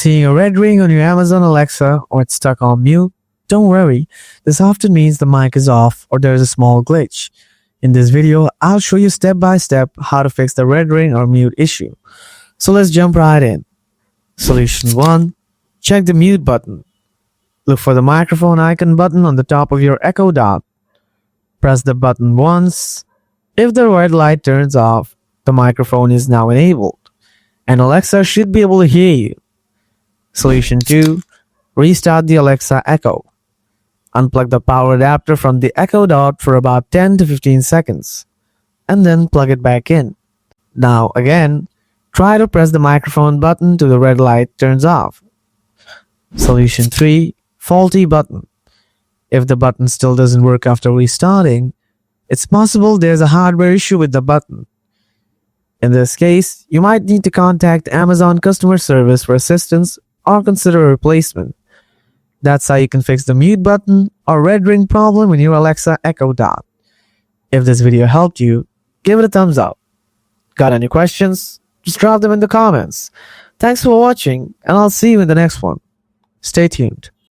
Seeing a red ring on your Amazon Alexa or it's stuck on mute? Don't worry, this often means the mic is off or there's a small glitch. In this video, I'll show you step by step how to fix the red ring or mute issue. So let's jump right in. Solution 1. Check the mute button. Look for the microphone icon button on the top of your Echo Dot. Press the button once. If the red light turns off, the microphone is now enabled, and Alexa should be able to hear you. Solution 2. Restart the Alexa Echo. Unplug the power adapter from the Echo Dot for about 10 to 15 seconds, and then plug it back in. Now again, try to press the microphone button till the red light turns off. Solution 3. Faulty button. If the button still doesn't work after restarting, it's possible there's a hardware issue with the button. In this case, you might need to contact Amazon customer service for assistance or consider a replacement. That's how you can fix the mute button or red ring problem in your Alexa Echo Dot. If this video helped you, give it a thumbs up. Got any questions? Just drop them in the comments. Thanks for watching, and I'll see you in the next one. Stay tuned.